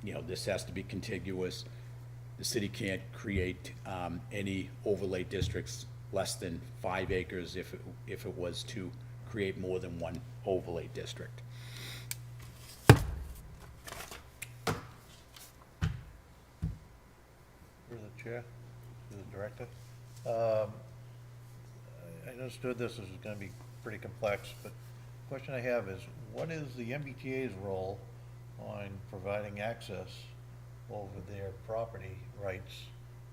you know, this has to be contiguous. The city can't create any overlay districts less than 5 acres if it was to create more than one overlay district. Through the chair, through the director. I understood this is gonna be pretty complex, but the question I have is, what is the MBTA's role on providing access over their property rights,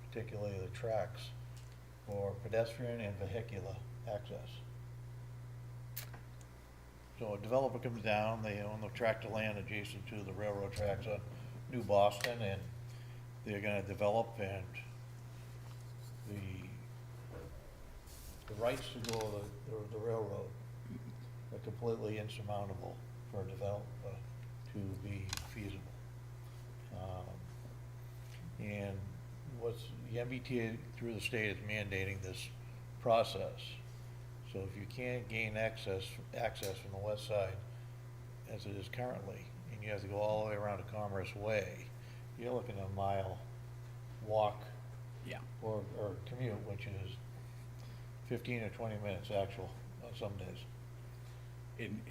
particularly the tracks, for pedestrian and vehicular access? So a developer comes down, they own the tract of land adjacent to the railroad tracks on New Boston, and they're gonna develop, and the rights to go to the railroad are completely insurmountable for a developer to be MBTA through the state is mandating this process. So if you can't gain access from the west side as it is currently, and you have to go all the way around to Commerce Way, you're looking at a mile walk Yeah. or commute, which is 15 or 20 minutes actual on some days.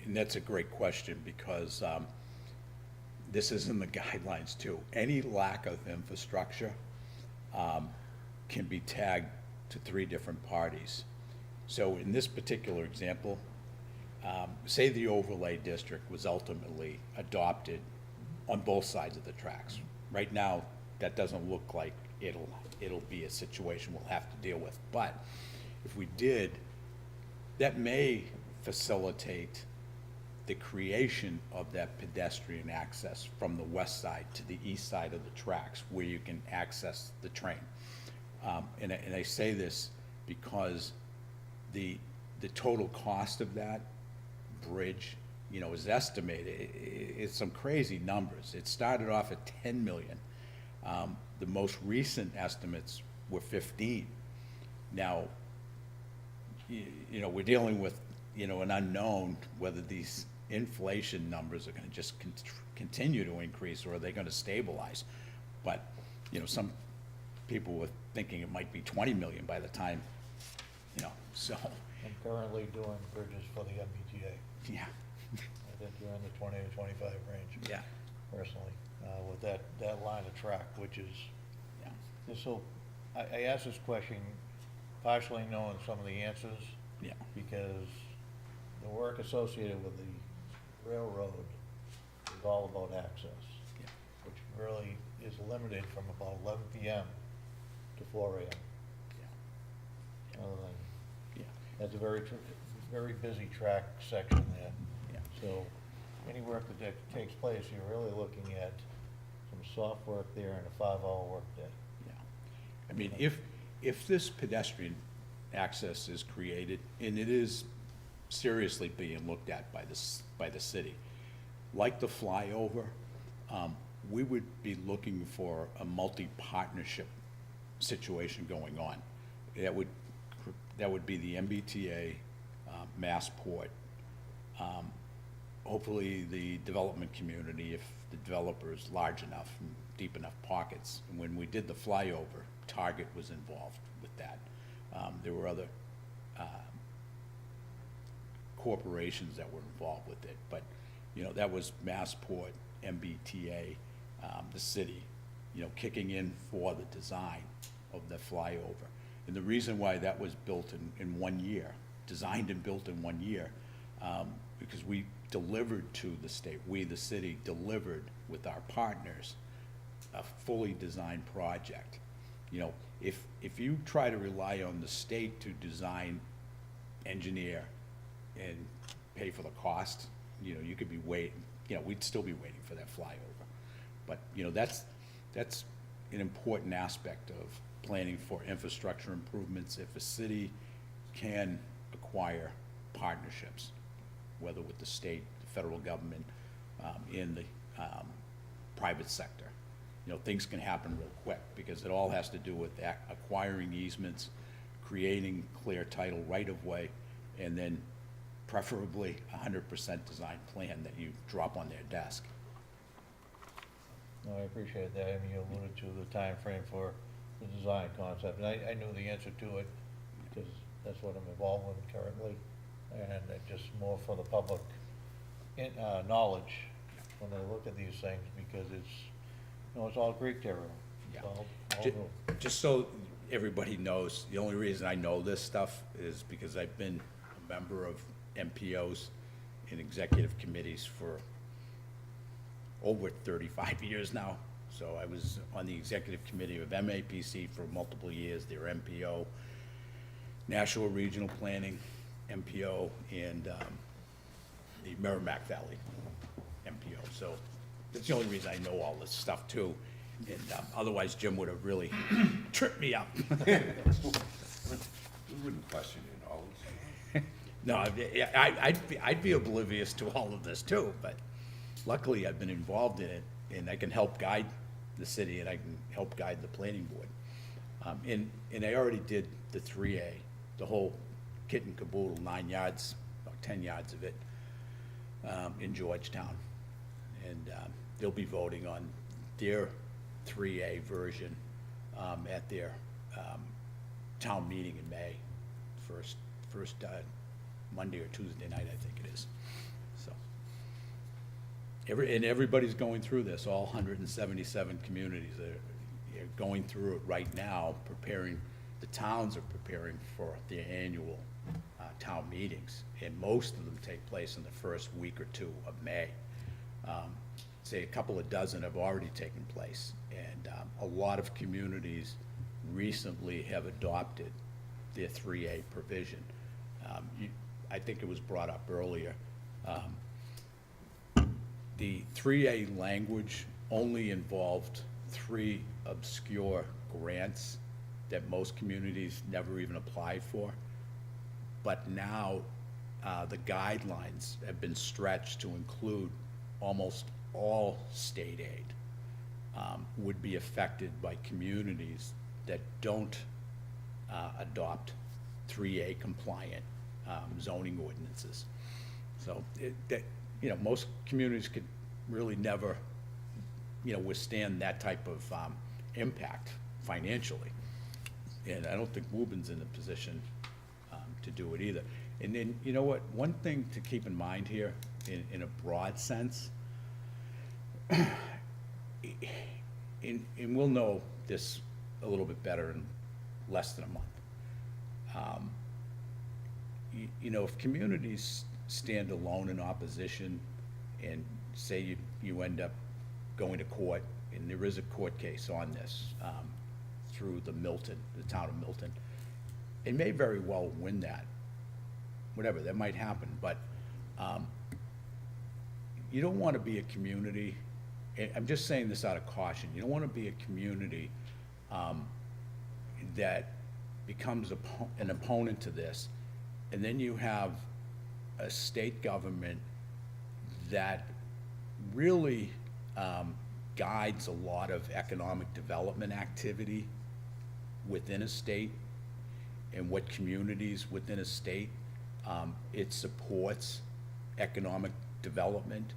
And that's a great question, because this is in the guidelines too. Any lack of infrastructure can be tagged to 3 different parties. So in this particular example, say the overlay district was ultimately adopted on both sides of the tracks. Right now, that doesn't look like it'll be a situation we'll have to deal with. But if we did, that may facilitate the creation of that pedestrian access from the west side to the east side of the tracks, where you can access the train. And I say this because the total cost of that bridge, is estimated. It's some crazy numbers. It started off at 10 million. The most recent estimates were 15. Now, we're dealing with, an unknown, whether these inflation numbers are gonna just continue to increase, or are they gonna stabilize? But, some people were thinking it might be 20 million by the time, so, I'm currently doing bridges for the MBTA. yeah, I think you're in the 20 to 25 range. yeah, Personally, with that line of track, which is, yeah. just so, I asked this question partially knowing some of the answers, Yeah. because the work associated with the railroad is all about access, Yeah. which really is limited from about 11 PM to 4 AM. Yeah. Other than, Yeah. that's a very busy track section there. Yeah. So any work that takes place, you're really looking at some soft work there and a 5-hour workday. Yeah. I mean, if this pedestrian access is created, and it is seriously being looked at by the city, like the flyover, we would be looking for a multi-partnership situation going on. That would be the MBTA, Massport, hopefully the development community, if the developer is large enough and deep enough pockets. And when we did the flyover, Target was involved with that. There were other corporations that were involved with it, but, that was Massport, MBTA, the city, kicking in for the design of the flyover. And the reason why that was built in 1 year, designed and built in 1 year, because we delivered to the state, we, the city, delivered with our partners a fully designed project. If you try to rely on the state to design, engineer, and pay for the cost, you could be waiting, we'd still be waiting for that flyover. But, that's an important aspect of planning for infrastructure improvements. If a city can acquire partnerships, whether with the state, the federal government, in the private sector, things can happen real quick, because it all has to do with acquiring easements, creating clear title right-of-way, and then preferably 100% design plan that you drop on their desk. No, I appreciate that. I mean, you alluded to the time frame for the design concept, and I knew the answer to it, because that's what I'm involved with currently, and it just more for the public knowledge when they look at these things, because it's all Greek to everyone. It's Yeah. all Ju- new. Just so everybody knows, the only reason I know this stuff is because I've been a member of MPOs and executive committees for over 35 years now. So I was on the executive committee of MAPC for multiple years, their MPO, National Regional Planning, MPO, and the Merrimack Valley MPO. So that's the only reason I know all this stuff too. And otherwise, Jim would have really tripped me up. We wouldn't question your knowledge. No, I'd be oblivious to all of this too, but luckily I've been involved in it, and I can help guide the city, and I can help guide the planning board. And I already did the 3A, the whole kit and caboodle, 9 yards, about 10 yards of it, in Georgetown. And they'll be voting on their 3A version at their town meeting in May, first Monday or Tuesday night, I think it is. So, and everybody's going through this, all 177 communities are going through it right now, preparing, the towns are preparing for their annual town meetings, and most of them take place in the first week or two of May. Say a couple of dozen have already taken place, and a lot of communities recently have adopted their 3A provision. I think it was brought up earlier. The 3A language only involved 3 obscure grants that most communities never even applied for. But now, the guidelines have been stretched to include almost all state aid would be affected by communities that don't adopt 3A compliant zoning ordinances. So, most communities could really never, withstand that type of impact financially. And I don't think Woburn's in a position to do it either. And then, you know what, one thing to keep in mind here, in a broad sense, and we'll know this a little bit better in less than a month. If communities stand alone in opposition, and say you end up going to court, and there is a court case on this, through the town of Milton, it may very well win that, whatever, that might happen, but you don't want to be a community, and I'm just saying this out of caution, you don't want to be a community that becomes an opponent to this, and then you have a state government that really guides a lot of economic development activity within a state, and what communities within a state it supports economic development.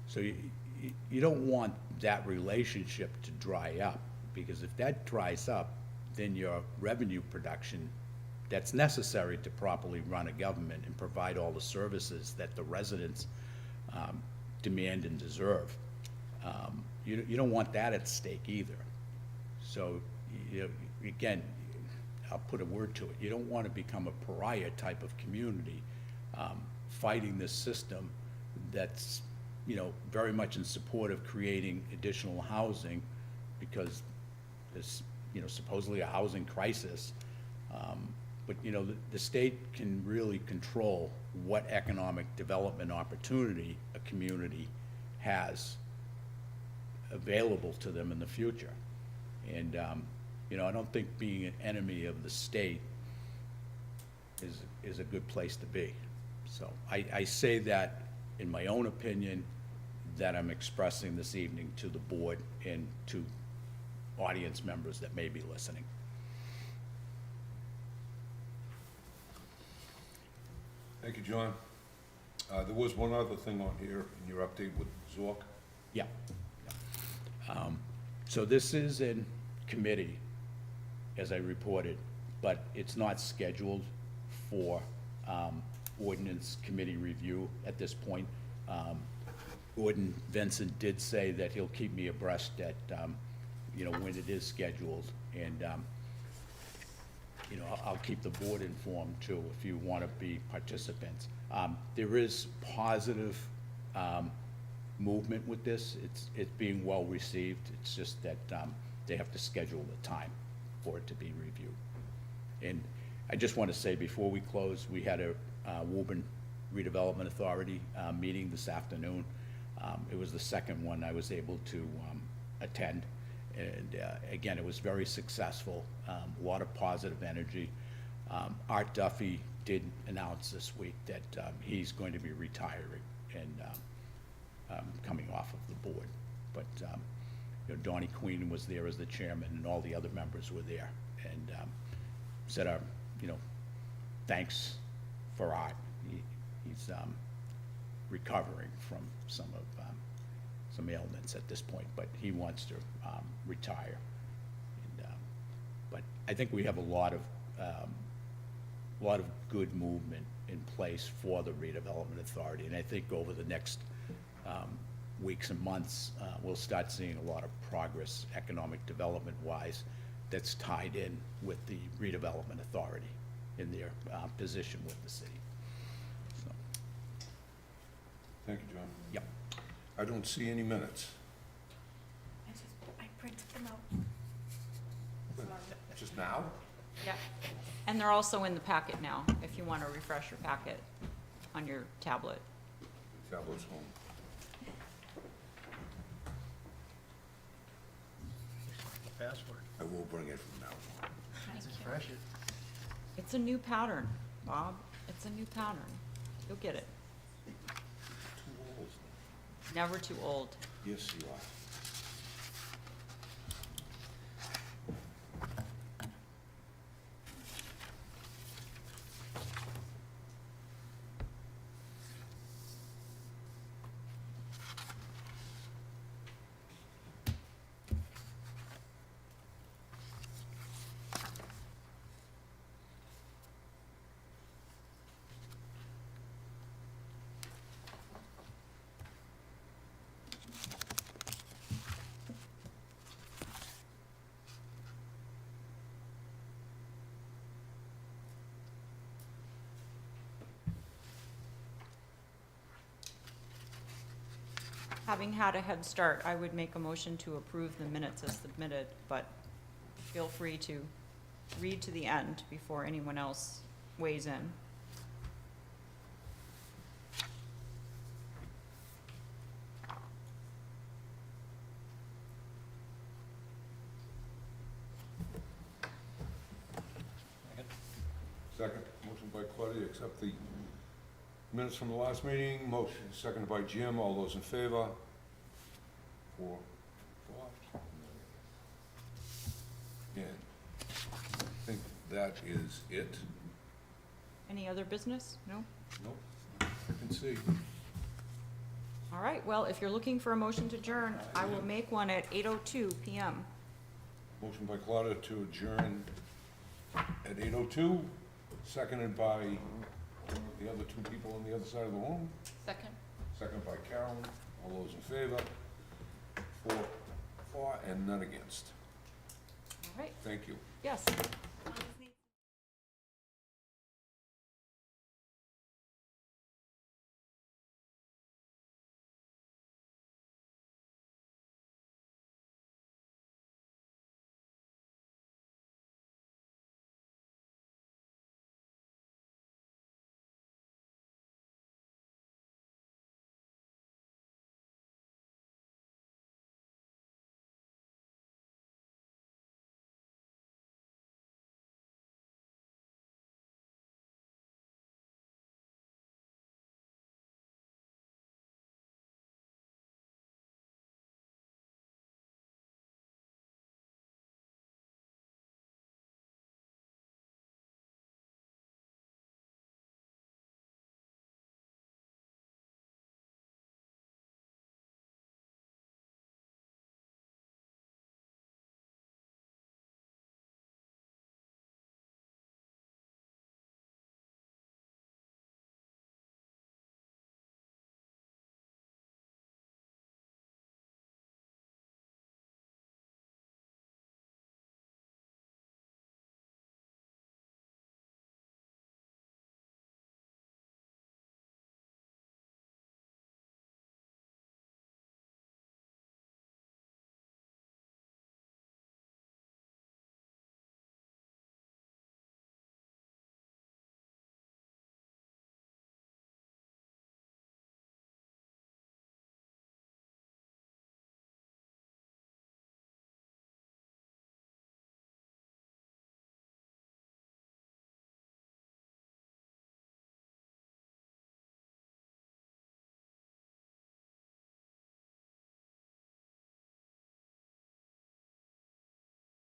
So you don't want that relationship to dry up, because if that dries up, then your revenue production that's necessary to properly run a government and provide all the services that the residents demand and deserve. You don't want that at stake either. So, again, I'll put a word to it. You don't want to become a pariah type of community fighting this system that's, very much in support of creating additional housing, because there's, supposedly a housing crisis. But, the state can really control what economic development opportunity a community has available to them in the future. And, I don't think being an enemy of the state is a good place to be. So I say that in my own opinion, that I'm expressing this evening to the board and to audience members that may be listening. Thank you, John. There was one other thing on here in your update with Zork. Yeah. So this is in committee, as I reported, but it's not scheduled for ordinance committee review at this point. Gordon Vincent did say that he'll keep me abreast at, when it is scheduled, and, I'll keep the board informed too, if you want to be participants. There is positive movement with this. It's being well received. It's just that they have to schedule the time for it to be reviewed. And I just want to say, before we close, we had a Woburn Redevelopment Authority meeting this afternoon. It was the second one I was able to attend. And again, it was very successful, a lot of positive energy. Art Duffy did announce this week that he's going to be retiring and coming off of the board. But Donnie Queen was there as the chairman, and all the other members were there, and said our, thanks for Art. He's recovering from some ailments at this point, but he wants to retire. And, but I think we have a lot of good movement in place for the redevelopment authority, and I think over the next weeks and months, we'll start seeing a lot of progress economic development-wise that's tied in with the redevelopment authority in their position with the city. So, Thank you, John. yep. I don't see any minutes. I printed them out. Just now? Yeah. And they're also in the packet now, if you want to refresh your packet on your tablet. The tablet's home. Password. I will bring it from now on. Refresh it. It's a new pattern, Bob. It's a new pattern. You'll get it. Too old. Never too old. Yes, you are. Having had a head start, I would make a motion to approve the minutes as submitted, but feel free to read to the end before anyone else weighs in. Second, motion by Claudia, accept the minutes from the last meeting, motion seconded by Jim, all those in favor? 4, 5. And I think that is it. Any other business? No? Nope, I can see. All right, well, if you're looking for a motion to adjourn, I will make one at 8:02 PM. Motion by Claudia to adjourn at 8:02, seconded by the other two people on the other side of the room, Second. seconded by Carolyn, all those in favor? 4 for and none against. All right, Thank you. yes.